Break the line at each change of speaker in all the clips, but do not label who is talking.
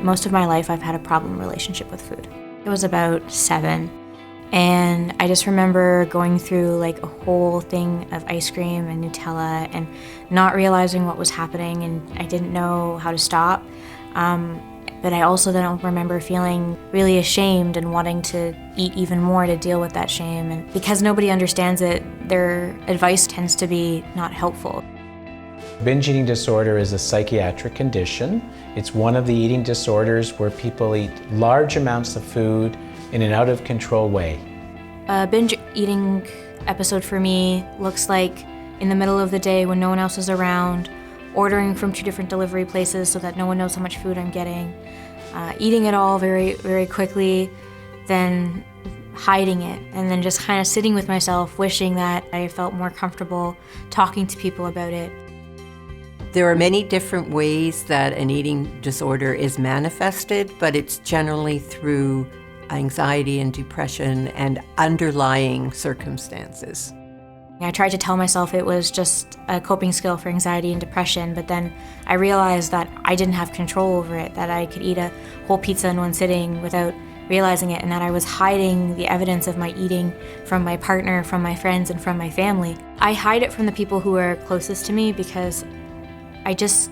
Most of my life I've had a problem relationship with food. It was about 7, and I just remember going through like a whole thing of ice cream and Nutella and not realizing what was happening, and I didn't know how to stop. But I also don't remember feeling really ashamed and wanting to eat even more to deal with that shame. And because nobody understands it, their advice tends to be not helpful.
Binge eating disorder is a psychiatric condition. It's one of the eating disorders where people eat large amounts of food in an out-of-control way.
A binge eating episode for me looks like in the middle of the day when no one else is around, ordering from 2 different delivery places so that no one knows how much food I'm getting, eating it all very, very quickly, then hiding it, and then just kind of sitting with myself, wishing that I felt more comfortable talking to people about it.
There are many different ways that an eating disorder is manifested, but it's generally through anxiety and depression and underlying circumstances.
I tried to tell myself it was just a coping skill for anxiety and depression, but then I realized that I didn't have control over it, that I could eat a whole pizza in one sitting without realizing it, and that I was hiding the evidence of my eating from my partner, from my friends, and from my family. I hide it from the people who are closest to me because I just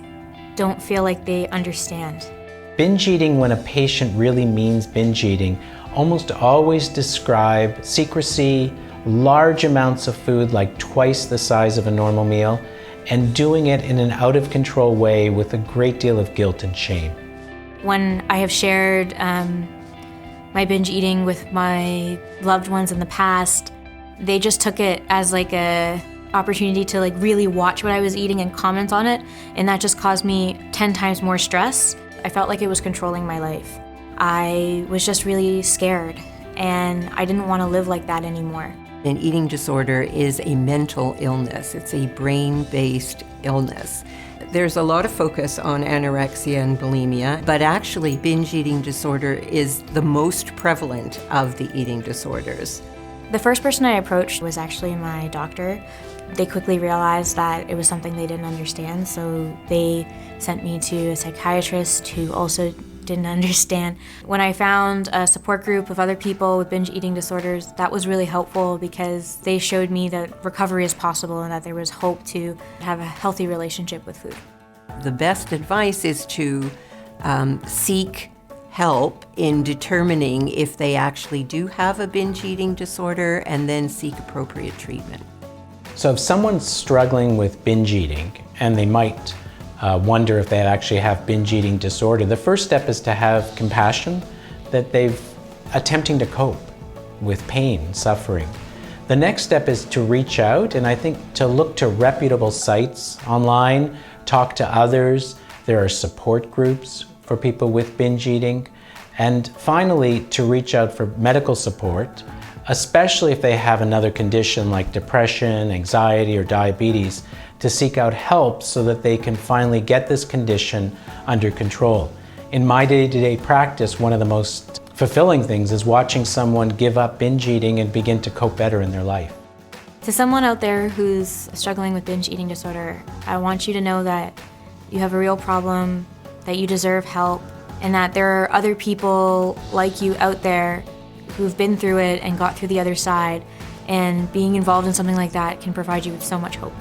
don't feel like they understand.
Binge eating, when a patient really means binge eating, almost always describe secrecy, large amounts of food, like twice the size of a normal meal, and doing it in an out-of-control way with a great deal of guilt and shame.
When I have shared my binge eating with my loved ones in the past, they just took it as like a opportunity to like really watch what I was eating and comment on it, and that just caused me 10 times more stress. I felt like it was controlling my life. I was just really scared, and I didn't want to live like that anymore.
An eating disorder is a mental illness. It's a brain-based illness. There's a lot of focus on anorexia and bulimia, but actually binge eating disorder is the most prevalent of the eating disorders.
The first person I approached was actually my doctor. They quickly realized that it was something they didn't understand, so they sent me to a psychiatrist who also didn't understand. When I found a support group of other people with binge eating disorders, that was really helpful because they showed me that recovery is possible and that there was hope to have a healthy relationship with food.
The best advice is to seek help in determining if they actually do have a binge eating disorder, and then seek appropriate treatment.
So if someone's struggling with binge eating, and they might wonder if they actually have binge eating disorder, the first step is to have compassion that they've attempting to cope with pain, suffering. The next step is to reach out, and I think to look to reputable sites online, talk to others. There are support groups for people with binge eating. And finally, to reach out for medical support, especially if they have another condition like depression, anxiety, or diabetes, to seek out help so that they can finally get this condition under control. In my day-to-day practice, one of the most fulfilling things is watching someone give up binge eating and begin to cope better in their life.
To someone out there who's struggling with binge eating disorder, I want you to know that you have a real problem, that you deserve help, and that there are other people like you out there who've been through it and got through the other side, and being involved in something like that can provide you with so much hope.